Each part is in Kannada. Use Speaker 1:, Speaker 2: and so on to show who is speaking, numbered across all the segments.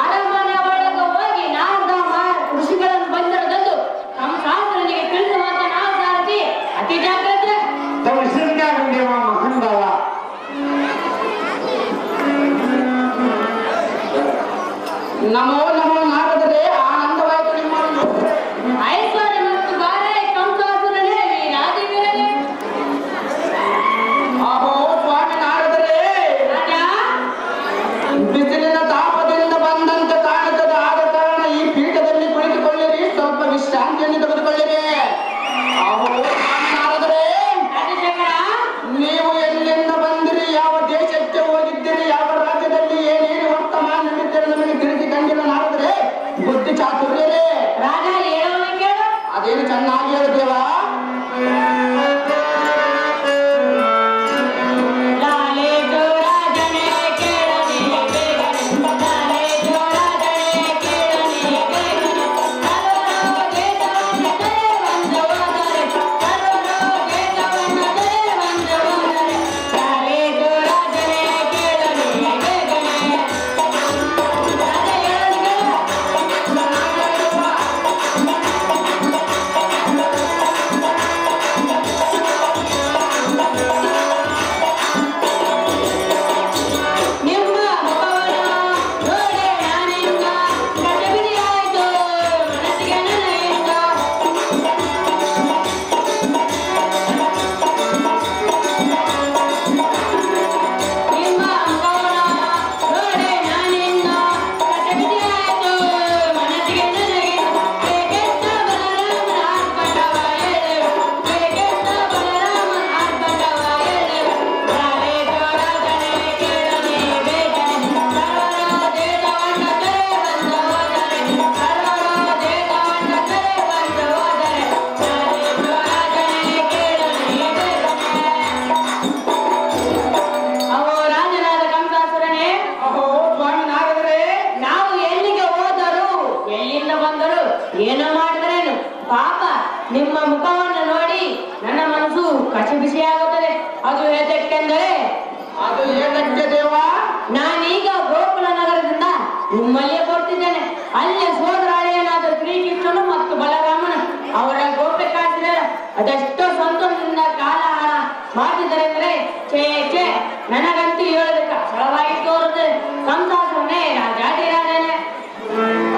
Speaker 1: ಅರಮನೆ ಒಳಗೆ ಹೋಗಿ ನಾರದ ಋಷಿಗಳನ್ನು ಬಂದಿರೋದೊಂದು ನಮ್ಮ ಶಾಸ್ತ್ರನಿಗೆ ತಿಳಿಸುವಂತ ನಾವು ಸಾರಥಿ ಅತಿ ಜಾಗ್ರತೆ
Speaker 2: ನಮೋ ನಮೋ ನಾರದರೆ ಆನಂದವಾಯಿತು ನಿಮ್ಮ
Speaker 1: ಐಶ್ವರ್ಯ ಮತ್ತು ಬಾರೆ ಕಂಸಾಸುರನೇ ವೀರಾದಿವೀರನೇ.
Speaker 2: ಅಹೋ ಸ್ವಾಮಿ ನಾರದರೆ ಬಿಸಿಲಿನ ತಾಪದಿಂದ ಬಂದಂತ ಕಾಣುತ್ತದೆ. ಆದ ಕಾರಣ ಈ ಪೀಠದಲ್ಲಿ ಕುಳಿತುಕೊಳ್ಳಿರಿ, ಸ್ವಲ್ಪ ವಿಶ್ರಾಂತಿಯನ್ನು ತೆಗೆದುಕೊಳ್ಳಿರಿ. ಅಹೋ ಸ್ವಾಮಿ ನಾರದರೆ, ನೀವು ಎಲ್ಲಿಂದ ಬಂದಿರಿ, ಯಾವ ದೇಶಕ್ಕೆ ಹೋಗಿದ್ದೀರಿ, ಯಾವ ರಾಜ್ಯದಲ್ಲಿ ಏನೇನು ವರ್ತಮಾನ ನಡೀತಾರೆ ನಮಗೆ ತಿಳಿಸಿಕೊಂಡಿಲ್ಲ ನಾರದರೆ. ಬುದ್ಧಿ ಚಾತುರ್ಯರೇ
Speaker 1: ರಾಜ ಹೇಳೋಣ
Speaker 2: ಅದೇನು ಚೆನ್ನಾಗಿ ಹೇಳ್ತೇವಾ?
Speaker 1: ಏನೋ ಮಾಡಿದ್ರೇನು ಪಾಪ ನಿಮ್ಮ ಮುಖವನ್ನು ನೋಡಿ ನನ್ನ ಮನಸ್ಸು ಕಸಿ ಬಿಸಿಯಾಗುತ್ತದೆ. ಅದು ಏತಕ್ಕೆಂದರೆ
Speaker 2: ಅದು ಏನಕ್ಕೆ ದೇವ?
Speaker 1: ನಾನೀಗ ಗೋಕುಲ ನಗರದಿಂದ ನಿಮ್ಮಲ್ಲಿಯೇ ಬರ್ತಿದ್ದೇನೆ. ಅಲ್ಲೇ ಸೋದರಾಳಿಯನಾದ ಶ್ರೀಕೃಷ್ಣನು ಮತ್ತು ಬಲರಾಮನು ಅವರ ಗೋಪೆ ಕಾಸಿದ್ದಾರೆ. ಅದೆಷ್ಟೋ ಸಂತೋಷದಿಂದ ಕಾಲಹಾರ ಮಾಡ್ತಿದ್ದಾರೆ. ಛೇ ನನಗಂತೂ ಹೇಳೋದಕ್ಕೆ ಸರಳವಾಗಿ ತೋರುತ್ತದೆ. ಕಂಸಾಸುರನೇ ರಾಜಾಧಿರಾಜನೇ.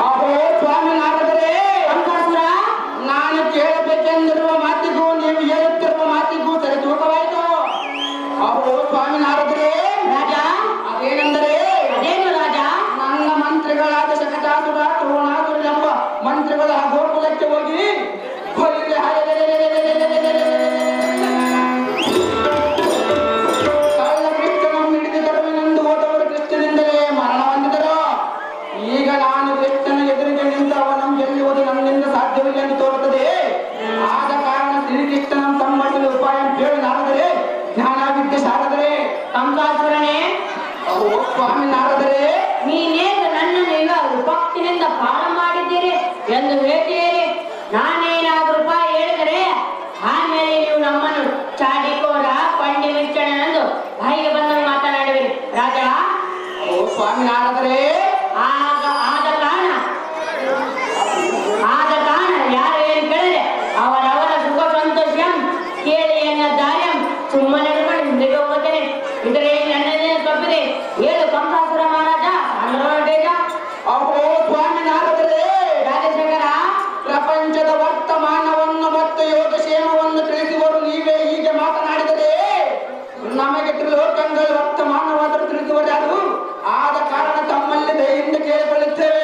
Speaker 2: ಅಹೋ ಸ್ವಾಮಿ ನಾರದರೆ,
Speaker 1: ಕಂಸಾಸುರ
Speaker 2: ನಾನು ಕೇಳಬೇಕೆಂದಿರುವ ಮಾತಿಗೂ ನೀವು ಹೇಳುತ್ತಿರುವ ಮಾತಿಗೂ ಸರಿ ತೂಕವಾಯಿತು. ಅಹೋ ಸ್ವಾಮಿ ನಾರದರೆ,
Speaker 1: ರಾಜ
Speaker 2: ಅದೇನೆಂದರೆ
Speaker 1: ಅದೇನು ರಾಜ?
Speaker 2: ನನ್ನ ಮಂತ್ರಿಗಳಾದ ಶಕಟಾಸುರ ದ್ರೋಣಾಸುರ ಎಂಬ ಮಂತ್ರಿಗಳ ಗೋಕುಲಕ್ಕೆ ಹೋಗಿ ಕಳ್ಳ ಕೃಷ್ಣನನ್ನು ಹಿಡಿದು ತರುವೆನೆಂದು ಹೋದವರು ಕೃಷ್ಣನಿಂದಲೇ ಮರಣ ಹೊಂದಿದರು. ಈಗ ನಾನು ಕೃಷ್ಣನ ಎದುರಿಗೆ ನಿಂತ ಅವನನ್ನು ಗೆಲ್ಲುವುದು ನನ್ನಿಂದ ಸಾಧ್ಯವಿಲ್ಲ ಎಂದು ತೋರುತ್ತದೆ. ಆದ ಕಾರಣ ಶ್ರೀಕೃಷ್ಣನನ್ನು ಸಂಬಂಧಿಸಿದ ಉಪಾಯ ಕೇಳಿ ನಾರದರೆ ಜ್ಞಾನಾವಿದ್ಯೆ ಸಾರದರೆ.
Speaker 1: ಕಂಸಾಸುರನೇ,
Speaker 2: ಅಹೋ ಸ್ವಾಮಿ ನಾರದರೆ,
Speaker 1: ನೀನೇನು ನನ್ನನ್ನು ಈಗ ವಿಪತ್ತಿನಿಂದ ಪಾಲ ಮಾಡಿದ್ದೀರಿ ಎಂದು ಹೇಳ್ತೀರಿ. ನಾನೇನಾದ್ರೂ ಉಪಾಯ ಹೇಳಿದರೆ ಆಮೇಲೆ ನೀವು ನಮ್ಮನ್ನು ಚಾಡಿಕೋರ ಪಂಡಿ ಮಿಚ್ಚಣೆಂದು ಬಾಯಿಗೆ ಬಂದಂಗೆ ಮಾತನಾಡುವಿರಿ. ರಾಜ
Speaker 2: ಅಹೋ ಸ್ವಾಮಿ ನಾರದರೆ,
Speaker 1: ಆದ ಕಾರಣ ಯಾರು ಏನು ಕೇಳಿದ್ರೆ ಅವರವರ ಸುಖ ಸಂತೋಷ ಕೇಳಿ ಎನ್ನ ದಾರ್ಯಂ ಸುಮ್ಮನೆ ಹಿಂದಿಗೆ ಹೋಗುತ್ತೇನೆ. ಇದರೇ ನನ್ನನ್ನೇ ತಪ್ಪಿದೆ. ಹೇಳು ಕಂಸಾಸುರ ಮಹಾರಾಜ ಬೇಗ.
Speaker 2: ಅಹೋ ಸ್ವಾಮಿ ನಾರದರೆ,
Speaker 1: ರಾಜಶೇಖರ,
Speaker 2: ಪ್ರಪಂಚದ ವರ್ತಮಾನವನ್ನು ಮತ್ತು ಯೋಗಕ್ಷೇಮವನ್ನು ತಿಳಿಸುವರು ನೀವೇ ಹೀಗೆ ಮಾತನಾಡಿದರೆ ನಮಗೆ ತ್ರಿಲೋಕಗಳ ವರ್ತಮಾನವಾದರೂ ತಿಳಿಸುವರು ಯಾರು? ಆದ ಕಾರಣ ತಮ್ಮಲ್ಲಿ ದಯೆಯಿಂದ ಕೇಳಿಕೊಳ್ಳುತ್ತೇವೆ.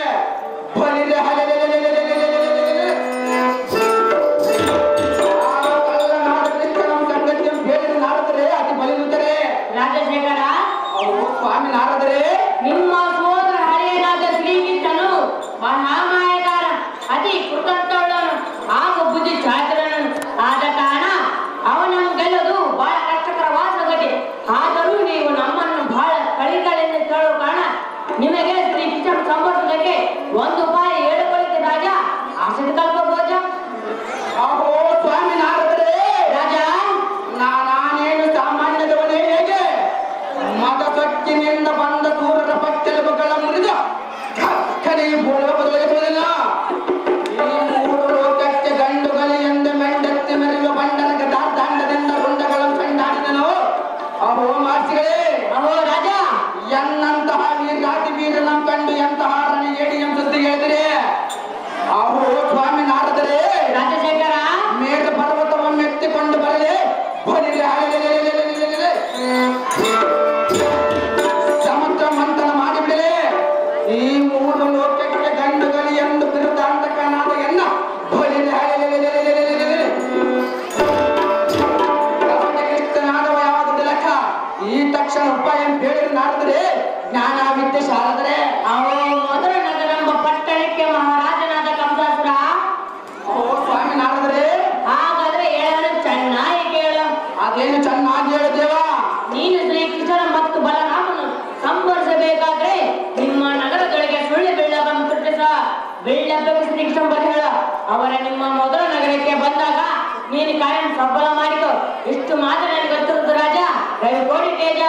Speaker 2: ಬಲಿರೆ ಕಳ್ಳನಾದ ಕೃಷ್ಣನ ಸಂಗತಿಯನ್ನು ಕೇಳಿದ ನಾರದರೆ ಅತಿ ಬಲಿರುತ್ತಾರೆ.
Speaker 1: ರಾಜಶೇಖರ,
Speaker 2: ಅಹೋ ಸ್ವಾಮಿ ನಾರದರೆ,
Speaker 1: ನಿಮ್ಮ ಸೋದರ ಹಳೆಯನಾದ ಶ್ರೀಕೃಷ್ಣನು ಮಹಾಮಾಯಗಾರ, ಅತಿ ಕೃತಜ್ಞನು ಹಾಗೂ ಬುದ್ಧಿ ಚಾತುರನು. ಆದ ಕಾರಣ ಅವನನ್ನು ಗೆಲ್ಲುವುದು ಬಹಳ ಕಷ್ಟಕರವಾದ ಸಂಗತಿ. ಆದರೂ ನೀವು ನಮ್ಮನ್ನು ಬಹಳ ಕಳಿಗಳಿಂದ ಕೇಳುವ ಕಾರಣ ನಿಮಗೆ ಶ್ರೀಕೃಷ್ಣ ಸಂಬಂಧಕ್ಕೆ ಒಂದು ಉಪಾಯ ಹೇಳಿಕೊಳ್ಳಿಕ್ಕೆ ರಾಜ ಆಸಕ್ತಿ ಕಲ್ಪಬೋದ.
Speaker 2: ಅಹೋ ಸ್ವಾಮಿ ನಾರದರೆ,
Speaker 1: ರಾಜ
Speaker 2: ನಾನೇನು ಸಾಮಾನ್ಯದವನೇ ಹೇಗೆ? ಮದ ಸೊಕ್ಕಿನಿಂದ ಬಂದ ಸೂರರ ಪಚ್ಚಲುಗಳ ಮುರಿದ ಮೂರು ಲೋಕಕ್ಕೆ ಗಂಡುಗಲಿ ಎಂದು ಬಿರುದಾಂತಕನಾದ ಎನ್ನ ಕೃಷ್ಣನಾದವ ಯಾವುದು ಲೆಕ್ಕ ಈ ತಕ್ಷಣ ಉಪಾಯ ಅಂತ ಹೇಳಿ ನಾಡಿದ್ರೆ ಜ್ಞಾನ ವಿದ್ಯೆ ಶಾರದರೆ
Speaker 1: ಅವನು ಮೊದಲ ನಗರೆಂಬ ಪಟ್ಟಣಕ್ಕೆ ಮಹಾರಾಜನಾದ ಕಂಸಾಸುರ.
Speaker 2: ಓ ಸ್ವಾಮಿ ನಾಡಿದ್ರೆ
Speaker 1: ಹಾಗಾದ್ರೆ ಹೇಳಲು ಚೆನ್ನಾಗಿ ಕೇಳು.
Speaker 2: ಅದೇನು ಚೆನ್ನಾಗಿ ಹೇಳುದೇವ.
Speaker 1: ನೀನು ಶ್ರೀಕೃಷ್ಣ ಮತ್ತು ಬಲರಾಮನು ಸಂಹರಿಸಬೇಕಾದ್ರೆ ನಿಮ್ಮ ನಗರದೊಳಗೆ ಸುಳ್ಳು ಬೆಳ್ಳಬಂ ಸೃಷ್ಟಿಸ. ಬೆಳ್ಳಬ್ಬಗೆ ಶ್ರೀಕೃಷ್ಣ ಬರ ಹೇಳ. ಅವರ ನಿಮ್ಮ ಮೊದಲ ನಗರಕ್ಕೆ ಬಂದಾಗ ನೀನು ಕಾರ್ಯ ಸಫಲ ಮಾಡಿಕೊ. ಇಷ್ಟು ಮಾತ್ರ ನನಗೆ ಗೊತ್ತಿರುವುದು ರಾಜ. ಕೋಟಿ ತೇಜ.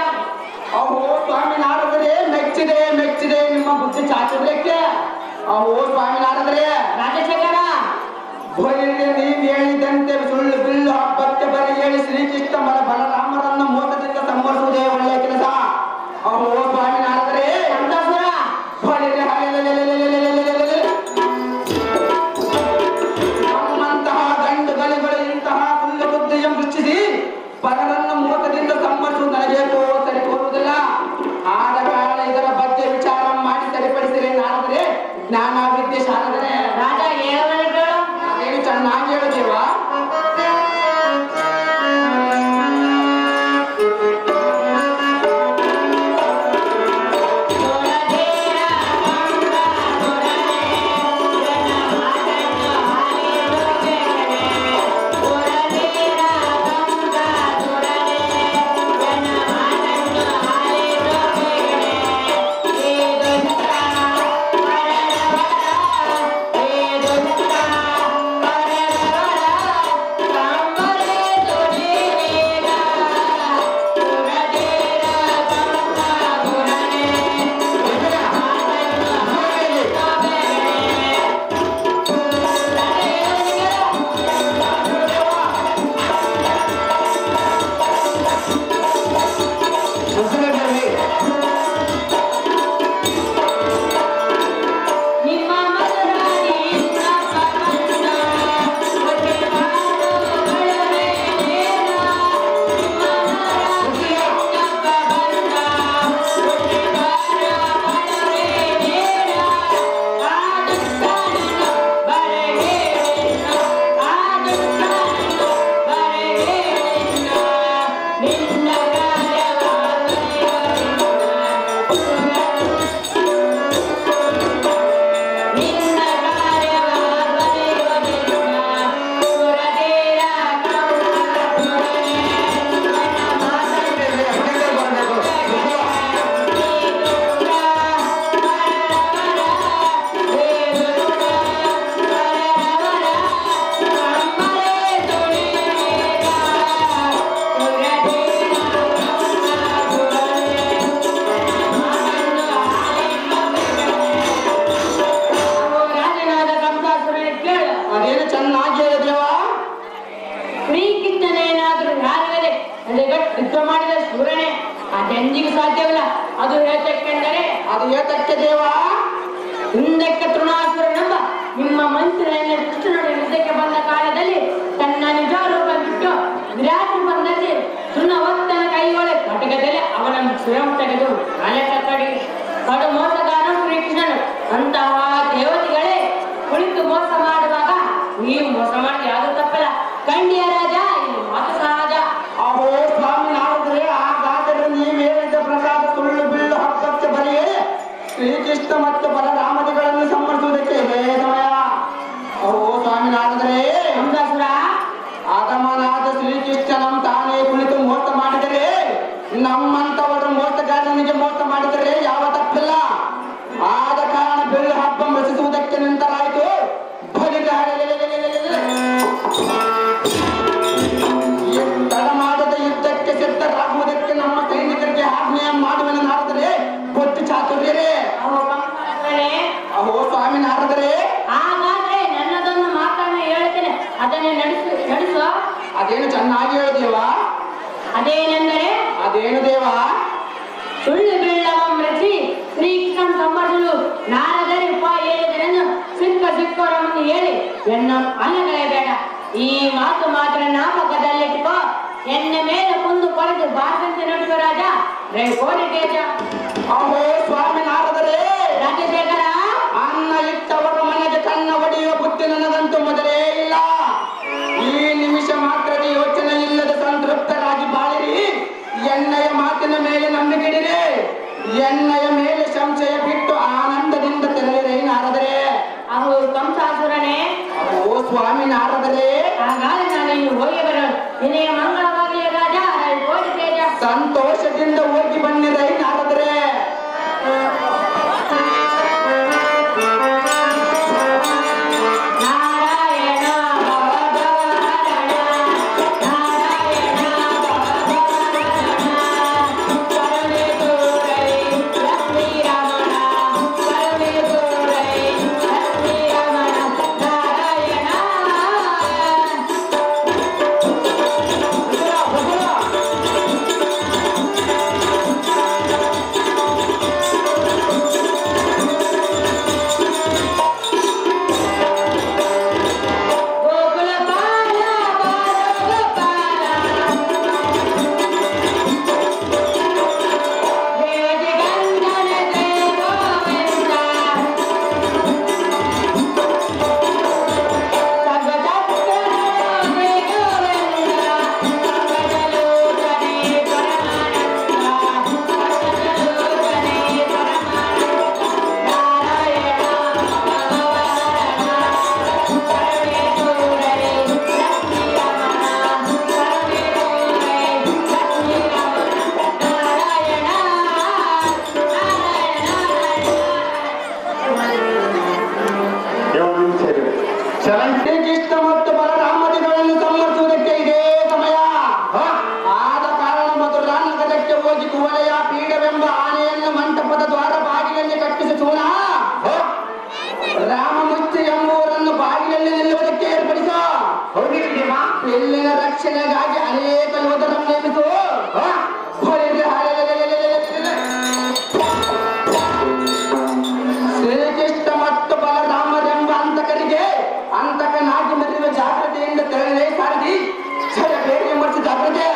Speaker 2: ಅಹೋ ಸ್ವಾಮಿ ನಾಡಿದ್ರೆ ಮೆಚ್ಚಿದೆ ಮೆಚ್ಚಿದೆ ನಿಮ್ಮ ಬುದ್ಧಿ ಚಾತುರ್ಯಕ್ಕೆ. ಅಹೋ ಸ್ವಾಮಿ ನಾಡಿದ್ರೆ
Speaker 1: ರಾಜಶೇಖರ
Speaker 2: ಬಲಿಗೆ ನೀವು ಹೇಳಿದಂತೆ ಸುಳ್ಳು ಬಿಲ್ಲು ಹಬ್ಬಕ್ಕೆ ಬರಿ ಹೇಳಿ ಶ್ರೀಕೃಷ್ಣ ಬಲರಾಮರನ್ನು ಮೋಸದಿಂದ ಸಂಹರಿಸುವುದೇ ಒಳ್ಳೆಯ ಕೆಲಸ. ಅಹೋ ಸ್ವಾಮಿ ನಾಡಿದ್ರೆ
Speaker 1: ಕಂಸಾಸುರ
Speaker 2: ಬಲಿಗೆ ನಮ್ಮಂತಹ ಗಂಡು ಗಲಿಗಳು ಇಂತಹ ಸುಳ್ಳು ಬುದ್ಧಿಯ ಮುಚ್ಚಿಸಿ ಪರರನ್ನು ಮೋಸದಿಂದ ಸಂಹರಿಸುವುದು ನನಗೆ ಸರಿ ತೋರುವುದಿಲ್ಲ. ಆದ ಕಾರಣ ಇದರ ಬಗ್ಗೆ ವಿಚಾರ ಮಾಡಿ ಸರಿಪಡಿಸಿರಿ ನಾಡಿದ್ರೆ ಜ್ಞಾನ ವಿದ್ಯೆ ಶಾರದರೆ.
Speaker 1: ರಾಜ ಹೇಳವನು ಕೇಳು.
Speaker 2: ಅದೇನು ಚೆನ್ನಾಗಿ ಹೇಳುದೇವಾ.
Speaker 1: ಯುದ್ಧ ಮಾಡಿದ ಸೂರ್ಯನೇ ಅದೆಂದಿಗೂ ಸಾಧ್ಯವಿಲ್ಲ. ಅದು ಏತಕ್ಕೆಂದರೆ
Speaker 2: ಅದು ಏತಕ್ಕೆ ದೇವ.
Speaker 1: ಹಿಂದಕ್ಕೆ ತೃಣಾಸುರನೆಂಬ ನಿಮ್ಮ ಮಂತ್ರಿಯನ್ನು ಕೃಷ್ಣನ ಯುದ್ಧಕ್ಕೆ ಬಂದ ಕಾಲದಲ್ಲಿ ತನ್ನ ನಿಜ ರೂಪ ಬಿಟ್ಟು ವಿರಾಟ್ ಬಂದಲ್ಲಿ ತೃಣವತ್ತನ ಕೈಗೊಳ್ಳೆ ಕಟಕದಲ್ಲಿ ಅವನ ಶಿರಂ ತೆಗೆದು ನಾಳೆ ಕಡಿ ಕಡು ಮೋಸಗಾರ ಶ್ರೀಕೃಷ್ಣನು. ಅಂತಹ ದೇವತೆಗಳೇ ಕುಳಿತು ಮೋಸ ಮಾಡುವಾಗ ನೀವು ಮೋಸ ಮಾಡಿ ಯಾವುದು ತಪ್ಪಲ್ಲ. ಕಂಡಿಯ ರಾಜ ಇದು ಮಾತು ಸಹಜ.
Speaker 2: ಅಹೋ ಸ್ವಾಮಿ ನಾಡಿದ್ರೆ ಹಾಗಾದರೆ ನೀವು ಹೇಳಿದ ಪ್ರಸಾದ ಸುಳ್ಳು ಬಿಲ್ಲು ಹಬ್ಬಕ್ಕೆ ಬರೆಯೇ ಶ್ರೀಕೃಷ್ಣ ಮತ್ತು ಬಲರಾಮದಿಗಳನ್ನು ಸಂಹರಿಸುವುದಕ್ಕೆ ಇದೇ ಸಮಯ. ಅಹೋ ಸ್ವಾಮಿ ನಾಡಿದ್ರೆ
Speaker 1: ಕಂಸಾಸುರ
Speaker 2: ಆಗಮನಾದ ಶ್ರೀಕೃಷ್ಣನಂ ತಾನೇ ಕುಳಿತು ಮೋಸ ಮಾಡಿದರೆ ನಮ್ಮಂತವರು ಮೋಸಗಾರನಿಗೆ ಮೋಸ ಮಾಡಿದರೆ ಯಾವ ತಪ್ಪಿಲ್ಲ. ಆದ ಕಾರಣ ಬಿಲ್ಲು ಹಬ್ಬ ರಚಿಸುವುದಕ್ಕೆ ನಿಂತರಾಯಿತು. ತಡ ಮಾಡದ ಯುದ್ಧಕ್ಕೆ ಸಿದ್ಧರಾಗುವುದಕ್ಕೆ ನಮ್ಮ ಸೈನಿಕರಿಗೆ ಆಜ್ಞೆ ಮಾಡುವನು ನಾರದರೆ ಗೊತ್ತು ಚಾತುರ್ಯರೇ. ಅಹೋ ಸ್ವಾಮಿ ನಾರದರೆ
Speaker 1: ಹಾಗಾದ್ರೆ ನನ್ನದೊಂದು ಮಾತನ್ನು ಹೇಳ್ತೇನೆ, ಅದನ್ನೇ ನಡೆಸುವ.
Speaker 2: ಅದೇನು ಚೆನ್ನಾಗಿ ಹೇಳುದೇವಾ.
Speaker 1: ಅದೇನೆಂದರೆ
Speaker 2: ಅದೇನು ದೇವ.
Speaker 1: ಸುಳ್ಳು ಬೀಳವಂ ರಚಿ ಶ್ರೀಕೃಷ್ಣ ಸಂಹರಿಸಲು ನಾರದರೆ ಉಪಾಯ ಹೇಳಿದರೆಂದು ಸಿಕ್ಕವರನ್ನು ಹೇಳಿ ಎನ್ನ ಅನ್ನಗಳೇ ಬೇಡ. ಈ ಮಾತು ಮಾತ್ರ ಜ್ಞಾಪಕದಲ್ಲಿಟ್ಟುಕೋ. ಎನ್ನ ಮೇಲೆ ಕುಂದು ಕೊರೆದು ಬಾಸಂತೆ ನಡೆಸುವ ರಾಜ ಕೋಟಿ ತೇಜ.
Speaker 2: ಅಹೋ ಸ್ವಾಮಿ ನಾರದರೆ
Speaker 1: ರಾಜಶೇಖರ ನಿನಗೆ ಮಂಗಳವಾಗಲಿ ರಾಜ. ಕೋಟಿ ತೇಜ.
Speaker 2: ಸಂತೋಷದಿಂದ ಹೋಗಿ ಬನ್ನಿದೈ ನಾರದರೆ. ಶ್ರೀಕೃಷ್ಣ ಮತ್ತು ಬಲರಾಮದಿಗಳನ್ನು ಸಂಹರಿಸುವುದಕ್ಕೆ ಇದೇ ಸಮಯ. ಆದ ಕಾರಣ ಮಧುರ ನಗರಕ್ಕೆ ಹೋಗಿ ಕುವಲೆಯ ಪೀಠವೆಂಬ ಆನೆಯನ್ನು ಮಂಟಪದ ದ್ವಾರ ಬಾಗಿಲಲ್ಲಿ ಕಟ್ಟಿಸುವಣ. ರಾಮಮೂರ್ತಿ ಎಂಬುವರನ್ನು ಬಾಗಿಲಲ್ಲಿ ನಿಲ್ಲುವುದಕ್ಕೆ ಏರ್ಪಡಿಸು. ಇಲ್ಲಿನ ರಕ್ಷಣೆಗಾಗಿ ಅನೇಕ ಯೋಧರನ್ನು ನೇಮಿಸು. ಶ್ರೀಕೃಷ್ಣ ಮತ್ತು ಬಲರಾಮರೆಂಬ ಅಂತಕರಿಗೆ ಅಂತಕನಾಗಿ ಮರೆಯುವ ಜಾಗ್ರತೆಯಿಂದ ತೆರಳಲೇ ಸಾರದಿ. ಬೇಗ ಎಂಬ ಜಾಗ್ರತೆ.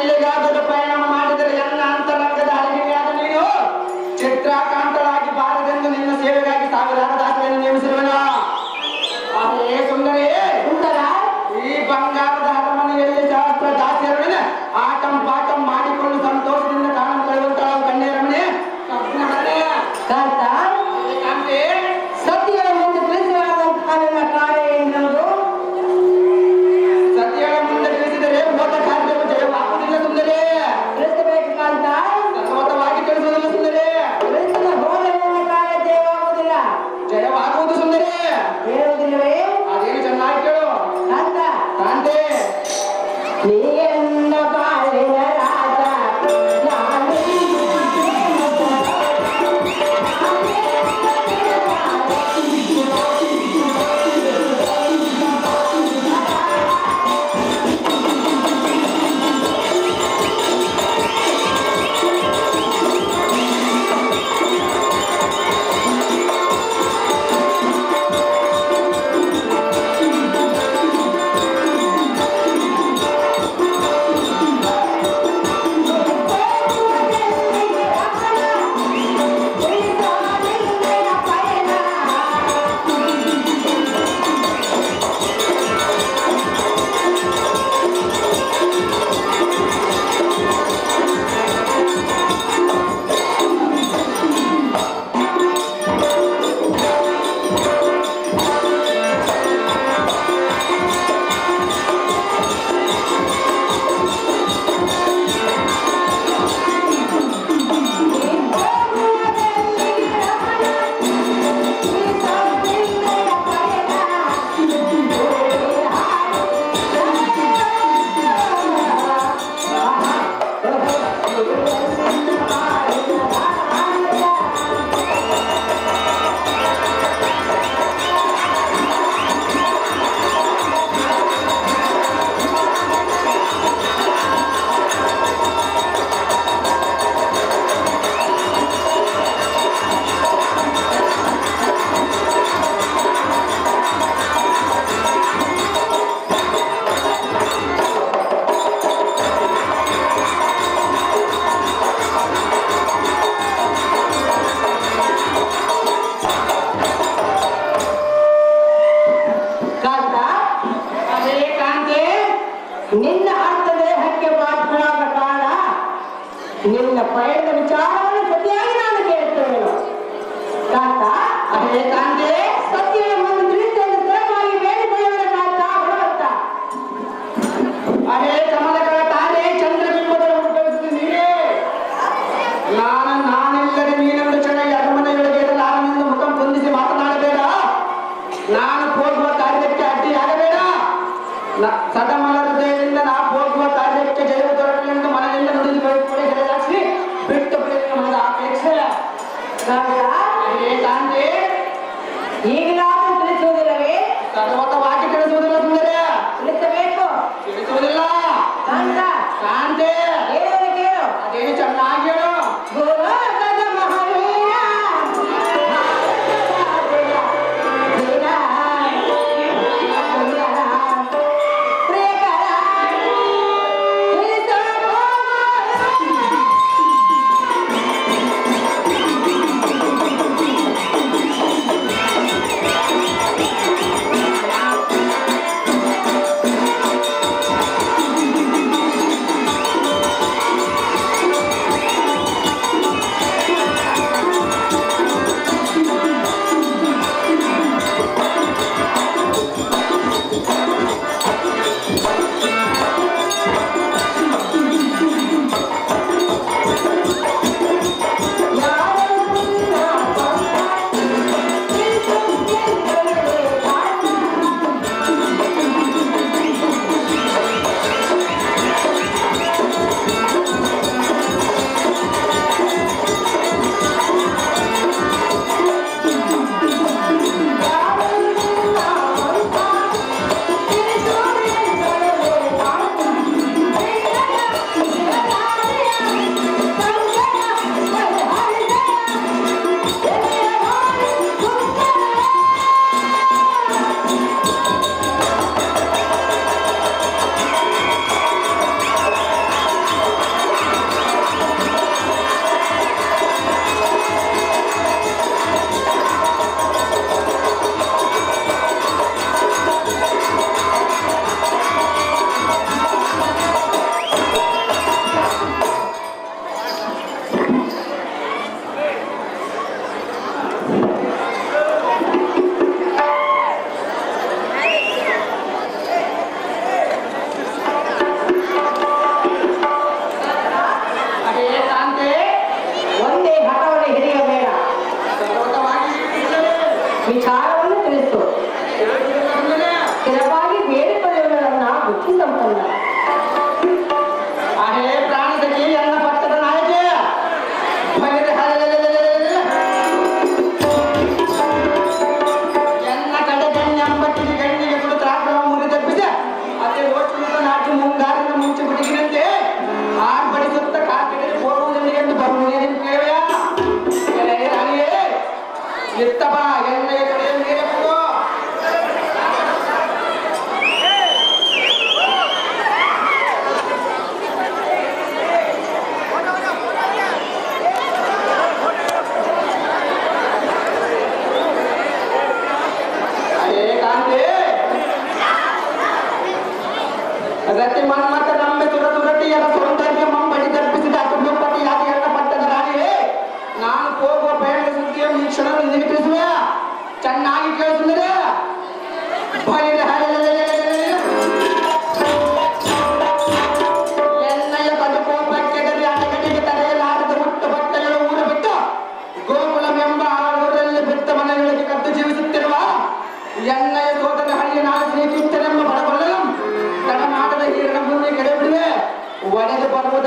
Speaker 2: ಎಲ್ಲಿಗಾದರೂ ಪ್ರಯಾಣ ಮಾಡಿದರೆ ಎಲ್ಲ ಅಂತರಂಗದ ಅರಿವಿಯಾದ ನೀನು ಚಿತ್ರಕಾಂತಳಾಗಿ ಬಾರದೆಂದು ನಿನ್ನ ಸೇವೆಗಾಗಿ ಸಾವಿರಾರು ದಾಸರನ್ನು ನೇಮಿಸಿರುವನು. ಅದೇ ಸುಂದರಿ
Speaker 1: ಸುಂದರ
Speaker 2: ಈ ಬಂಗಾರದ ಅರಮನೆಯಲ್ಲಿ ಸಹಸ್ರ ದಾಸಿಯರೊಡನೆ ಆಟಂ ಪಾಠಂ ಮಾಡಿಕೊಂಡು ಸಂತೋಷದಿಂದ ಕಾಣ ಕಳೆದಂತಹ ಕನ್ಯರಮಣೆ
Speaker 1: ಕಾಂತ
Speaker 2: ಕಾಂತೆ
Speaker 1: ಸತಿಯ ಮುಂದೆ ತಿಳಿಸಲಾದಂತಹ ಕಾರ್ಯ ಎನ್ನುವುದು
Speaker 2: ಸತಿಯಳ ಮುಂದೆ ತಿಳಿಸಿದರೆ ಹೋದ ಕಾರ್ಯವು ಜಯವಾಗುವುದಿಲ್ಲ ಸುಂದರಿ.
Speaker 1: ತಿಳಿಸಬೇಕು ಕಾಂತ.
Speaker 2: ಸರ್ವತವಾಗಿ ತಿಳಿಸುವುದಿಲ್ಲ ಸುಂದರಿ.
Speaker 1: ತಿಳಿಸಿದ ಹೋದ ಕಾರ್ಯ ಜಯವಾಗುವುದಿಲ್ಲ.
Speaker 2: ಜಯವಾಗುವುದು ಸುಂದರಿ.
Speaker 1: ಹೇಳುವುದಿಲ್ಲವೇ?
Speaker 2: ಅದೇನು ಚೆನ್ನಾಗಿ ಕೇಳು
Speaker 1: ಕಾಂತ.
Speaker 2: ಕಾಂತೆ
Speaker 1: ನೀಯನ್ನ ಬಾಳಿನ ರಾಜ ನಾನು ನಿನ್ನ ಅರ್ಥ ದೇಹಕ್ಕೆ ಪಾತ್ರನಾದ ಕಾರಣ ನಿನ್ನ ಪಯಣದ ವಿಚಾರವನ್ನು ಸತಿಯಾಗಿ ನಾನು ಕೇಳ್ತೇನೆ. ಕಾಂತ
Speaker 2: ಅದೇ ಕಾಂತೆ
Speaker 1: ಸತ್ಯ ಒಂದು ತಿಳಿಸಲು ಸುಲಭವಾಗಿ ಬೇಡಿಕೊಳ್ಳುವ ಕಾಂತ ಭಗವಂತ.
Speaker 2: ಅದೇ ಕಮಲಗಳ ತಾನೇ ಚಂದ್ರಬಿಂಬದಲ್ಲಿ ಉದ್ಭವಿಸಿದ ನೀನೇ. ನಾನಿಲ್ಲದೆ ನೀನೊಂದು ಚೆನ್ನಾಗಿ ಅರಮನೆಯೊಳಗೆ ಇರಲಾರನೆಂದು ಮುಖ ಹೊಂದಿಸಿ ಮಾತನಾಡಬೇಡ. ನಾನು ಹೋಗುವ ಕಾರ್ಯಕ್ಕೆ ಅಡ್ಡಿಯಾಗಬೇಡ. ಸದಮಲ ಹೃದಯದಿಂದ ನಾ ಹೋಗುವ ಕಾರ್ಯಕ್ಕೆ ಜಯವು ದೊರಕಲೆಂದು ಮನದಿಂದ ನುಡಿದು ಬೆಳೆದುಕೊಳ್ಳಿ ಜಯದಾಕ್ಷಿ ಬಿಟ್ಟು ಬಿಡಿ ಮನದ ಅಪೇಕ್ಷೆ. ಕಾಂತೆ
Speaker 1: ಈಗಲಾದರೂ ತಿಳಿಸುವುದಿಲ್ಲವೇ?
Speaker 2: ಸರ್ವತವಾಗಿ ತಿಳಿಸುವುದಿಲ್ಲ ಸುಂದರ.
Speaker 1: ತಿಳಿಸಬೇಕು.
Speaker 2: ತಿಳಿಸುವುದಿಲ್ಲ
Speaker 1: ಕಾಂತ
Speaker 2: ಕಾಂತೆ
Speaker 1: ಹೇಳುವುದು ಕೇಳು.
Speaker 2: ಅದೇನು ಚೆನ್ನಾಗಿ ಹೇಳು.
Speaker 1: ಗೋಲಕದ ಮಹಾವೀರ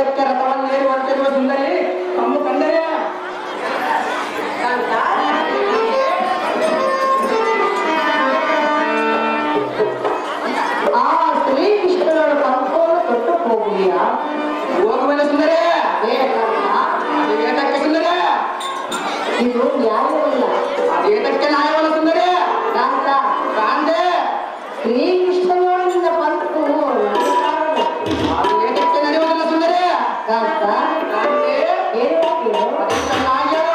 Speaker 2: ವೈಕುಂಠಕ್ಕೆ ರಥವನ್ನೇರಿ ಹೊರಟಿರುವ ಸುಂದರಿ ಕಮ್ಮು ಕಂಡರೆ
Speaker 1: ಆ ಶ್ರೀಕೃಷ್ಣನ ಪಂಪವನ್ನು ತೊಟ್ಟು ಹೋಗುವಿಯಾ?
Speaker 2: ಹೋಗುವಲ್ಲ ಸುಂದರಿ.
Speaker 1: ಬೇಕಂತ
Speaker 2: ಅದೇತಕ್ಕೆ ಸುಂದರಿ?
Speaker 1: ಇದು ನ್ಯಾಯವಲ್ಲ.
Speaker 2: ಅದೇತಕ್ಕೆ ನ್ಯಾಯವಲ್ಲ ಸುಂದರಿ?
Speaker 1: ಕಾಂತ
Speaker 2: ಕಾಂತೆ
Speaker 1: ಶ್ರೀಕೃಷ್ಣನೊಳಗಿನ ಪಂಪು
Speaker 2: ಅದೇತಕ್ಕೆ ನಡೆಯುವುದಿಲ್ಲ ಸುಂದರಿ?
Speaker 1: ಕಾಂತ
Speaker 2: ಕಾಂತೆ
Speaker 1: ಏನು ಕೇಳು?
Speaker 2: ಅದಕ್ಕೆ ನಾಯರು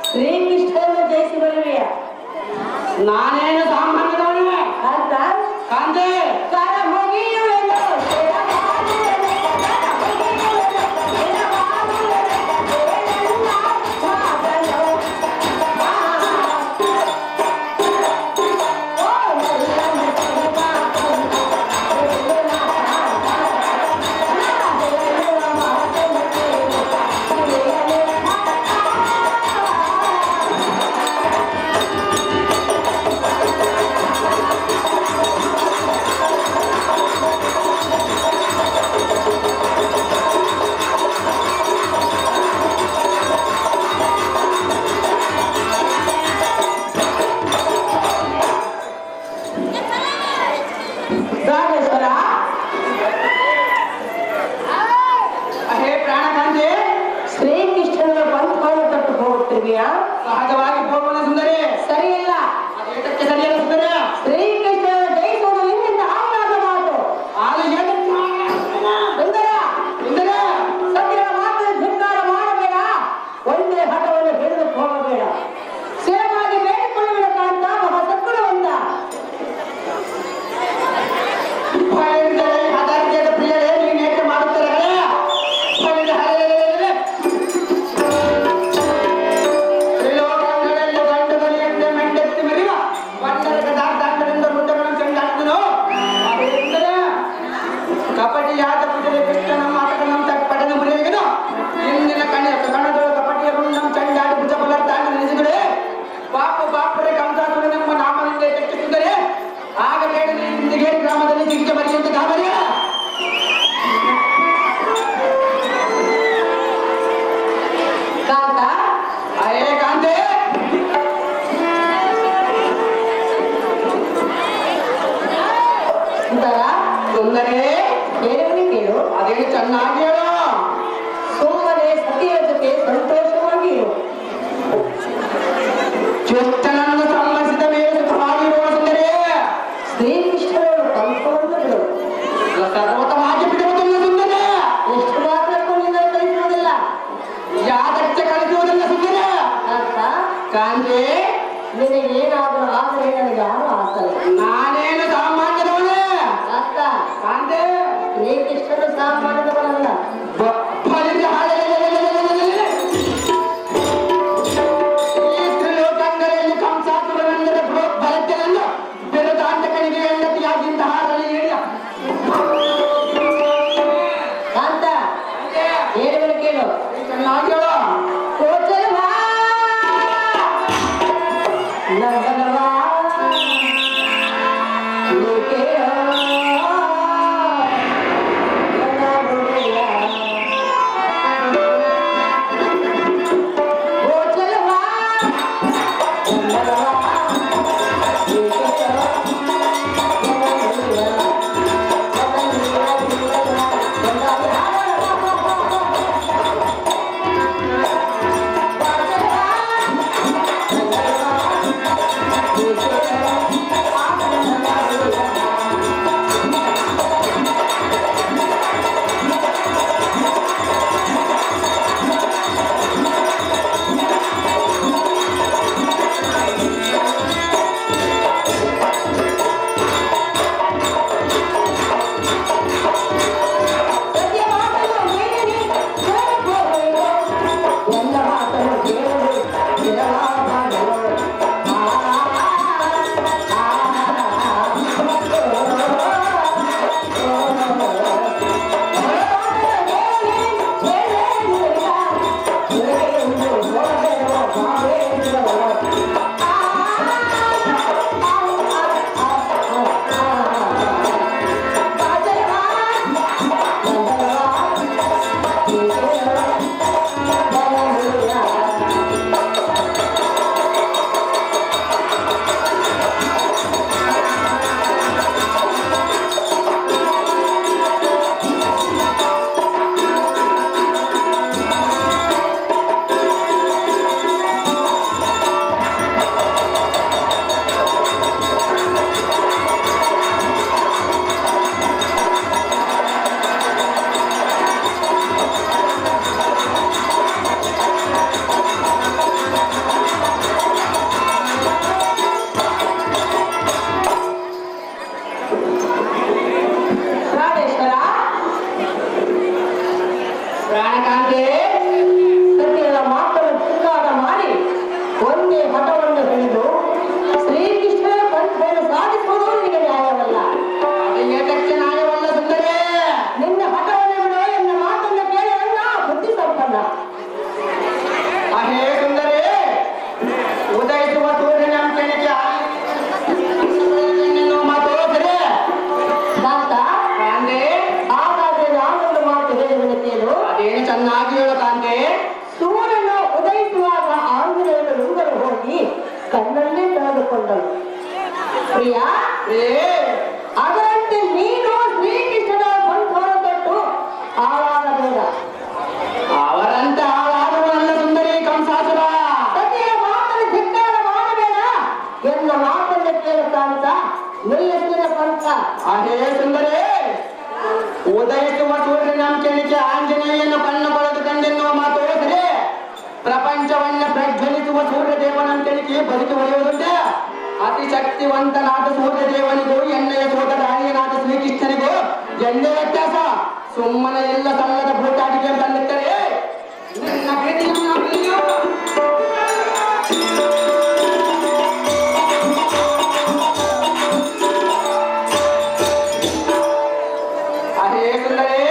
Speaker 1: ಶ್ರೀಕೃಷ್ಣನ ಜಯಿಸಿ ಬರುವೆಯ?
Speaker 2: ನಾನೇನು ಸಾಮಾನ್ಯದವನು
Speaker 1: ಕಾಂತ
Speaker 2: ಕಾಂತೆ
Speaker 1: ಕರ ಮುಗಿಯುವೆನು, ಶಿರಬಾಗುವೆನು, ಕರ ಮುಗಿಯುವೆನು, ಶಿರಬಾಗುವೆನು, ಏನೆಲ್ಲ ಮಾತನು. ಓ ನಲ್ಲನ ಶಿವಕಾಂತ, ಹೇಳುವ ಮಾತನ್ನು ಕೇಳು, ತಿಳಿಯಲೇ
Speaker 2: ಸುಂದರೇ
Speaker 1: ಏನನ್ನು ಕೇಳು.
Speaker 2: ಅದೇನು ಚೆನ್ನಾಗಿ ಹೇಳು.
Speaker 1: ಸುಮ್ಮನೆ ಸತಿಯ ಜೊತೆ ಸಂತೋಷವಾಗಿ ಇರು.
Speaker 2: ಜ್ಯೇಷ್ಠನನ್ನು ಸಂಬಂಧಿಸಿದ ಮೇಲೆ ಸುಖವಾಗಿರುವ ಸುಂದರೇ.
Speaker 1: ಶ್ರೀಕೃಷ್ಣನು ಕಲ್ಪವನ್ನು ಬಿಡು.
Speaker 2: ಸರ್ವತವಾಗಿ ಬಿಡುವುದಿಲ್ಲ ಸುಂದರೇ.
Speaker 1: ಎಷ್ಟು ಮಾತ್ರಕ್ಕೂ ನಿನ್ನ ಕಲಿಸುವುದಿಲ್ಲ.
Speaker 2: ಯಾದಕ್ಕೆ ಕಲಿಸುವುದಿಲ್ಲ ಸುಂದರೇ.
Speaker 1: ಅಂತ
Speaker 2: ಕಾಂತಿ
Speaker 1: ನಿನಗೇನಾದರೂ ಆದರೆ ನನಗೆ ಯಾರು ಆಸಲ್ಲ.
Speaker 2: ನಾನೇನು ಸಾಮಾನ್ಯದವನೇ.
Speaker 1: ಅಕ್ಕ
Speaker 2: ಕಾಂತಿ
Speaker 1: ಶ್ರೀಕೃಷ್ಣನು ಸಾಮಾನ್ಯದವನಲ್ಲ.
Speaker 2: ಫಲಿತ ಈ ತ್ರಿಲೋಕಂಗರಲ್ಲಿ ಕಂಸಾಸುರನೆಂದರೆ ಬಲತ್ತೆಯನ್ನು ಬಿರುದಾಂತಕನಿಗೆ ಹೆಂಡತಿಯಾಗಿಂತಹ ಹೇಳಿ
Speaker 1: ಕಾಂತ ಹೇಳುವನು ಕೇಳು.
Speaker 2: ಚೆನ್ನಾಗಿ ಹೇಳು.
Speaker 1: ಕೋಚಲವಾ ನಂದನವಾ ನೀ ಕೇಳೋ ನನ್ನ ಗುಡಿಯ. ಕೋಚಲವಾ ನಂದನವಾ ನೀ ಕೇಳೋ ನನ್ನ ಗುಡಿಯ. ಪ್ರಾಣೇಶ್ವರ
Speaker 2: ಪ್ರಾಣಕಾಂತಿ
Speaker 1: ಸತಿಯರ ಮಾತನ್ನು ಚಿತ್ತಾದ ಮಾಡಿ ಒಂದೇ ಹಠವನ್ನು ಹಿಡಿದು ಶ್ರೀಕೃಷ್ಣನ ಪಂಥವನ್ನು ಸಾಧಿಸುವುದು ನಿನಗೆ ನ್ಯಾಯವಲ್ಲ.
Speaker 2: ಅದು ಏತಕ್ಕೆ ನ್ಯಾಯವಲ್ಲ ಸುಂದರೇ.
Speaker 1: ನಿನ್ನ ಹಠವನ್ನು ಬಿಡುವ ಎನ್ನ ಮಾತನ್ನು ಕೇಳಿ ಅಣ್ಣ ಬುದ್ಧಿ ಸಂಪನ್ನ.
Speaker 2: ಅಹೇ ಸುಂದರೇ ಉದಯಿಸುವ ಸೂರ್ಯನ ಕೆಣಕಿ ಮಾತು ಸರಿ.
Speaker 1: ಕಾಂತ
Speaker 2: ಕಾಂತಿ
Speaker 1: ಹಾಗಾದ್ರೆ ನಾನೊಂದು ಮಾತು ಹೇಳುವುದನ್ನು ಕೇಳು.
Speaker 2: ಅದೇನು ಚೆನ್ನಾಗಿ ಹೇಳು ಕಾಂತಿ.
Speaker 1: ಸೂರ್ಯನು ಉದಯಿಸುವಾಗ ಆಂಜನೇಯನು ನುಂಗಲು ಹೋಗಿ ಕಣ್ಣನ್ನೇ ಕಳೆದುಕೊಂಡನು. ಪ್ರಿಯ ಅದರಂತೆ ನೀನು ಶ್ರೀಕೃಷ್ಣನ ಪಂಥವನ್ನು ತೊಟ್ಟು ಹಾಳಾಗಬೇಡ.
Speaker 2: ಅವರಂತೆ ಹಾಳಾಗುವಲ್ಲ ಸುಂದರಿ ಕಂಸಾಸುರ.
Speaker 1: ಸತಿಯ ಮಾತನ್ನು ಧಿಕ್ಕಾರ ಮಾಡಬೇಡ. ಎನ್ನ ಮಾತನ್ನು ಕೇಳುತ್ತಾಂತ ನಿಲ್ಲಿಸಿದ ಪಂಥ.
Speaker 2: ಅಹೇ ಸುಂದರೇ ಉದಯಿಸುವ ಸೂರ್ಯನ ಕೆಣಕಿ ಆಂಜನೇಯನ ಕಣ್ಣು ಕಳೆದು ಕಂಡೆನ್ನುವ ಮಾತು ಸರಿ. ಪ್ರಪಂಚವನ್ನ ಪ್ರಜ್ವಲಿಸುವ ಸೂರ್ಯದೇವನ ಕೆಣಕಿ ಬದುಕಿ ಒಡೆಯುವುದುಂಟೆ. ಅತಿ ಶಕ್ತಿವಂತನಾದ ಸೂರ್ಯದೇವನಿಗೂ ಎಣ್ಣೆಯ ಸೋದರಾಣಿಯನಾದ ಶ್ರೀಕೃಷ್ಣನಿಗೂ ಎಣ್ಣೆ ವ್ಯತ್ಯಾಸ. ಸುಮ್ಮನೆ ಎಲ್ಲ ಸಲ್ಲದ ಭೂತಾಟಿಗೆ ತಂದಿದ್ದರೆ ನಿನ್ನ ಪ್ರೀತಿಯನ್ನು ಅಲ್ಲಿಯೂ ಅದೇ ಸುಂದರೇ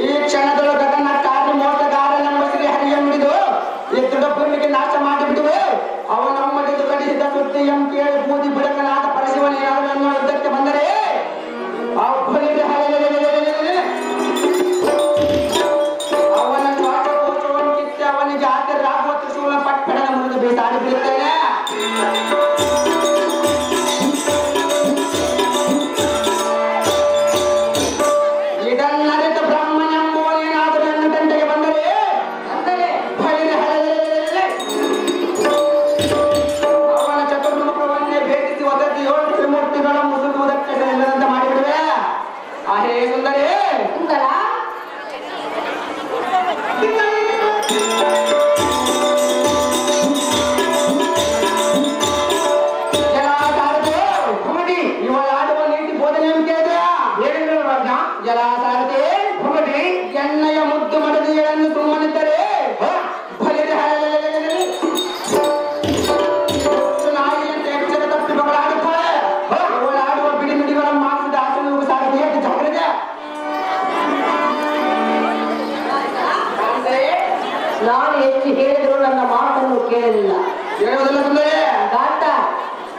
Speaker 2: ಈ ಕ್ಷಣದೊಳ ಗಗನಕ್ಕಾಗಿ ಮೋಸಗಾರನ ಮುಸುರಿ ಹರಿಯ ಮುಡಿದು ಈ ದೃಢಪುರ್ಲಿಗೆ ನಾಶ ಮಾಡಿಬಿಡುವೆ. ಅವನಮ್ಮ ಮಡಿದು ಕಡಿಸಿದ ಸುದ್ದಿಯಂ ಕೇಳಿ ಬೂದಿ ಬಿಡಕನಾದ ಪರಶಿವನೇನಾದನ್ನು ಯುದ್ಧಕ್ಕೆ ಬಂದರೆ ಅವನ ಶ್ವಾಸಕೋಶವನ್ನು ಕಿತ್ತೆ ಅವನಿಗೆ ಆತರಾಗುವ ತ್ರಿಶೂಲ ಪಟ್ಟಣದ ಮುರಿದು ಬೇಸಾಡಿ ಬಿಡುತ್ತೇನೆ.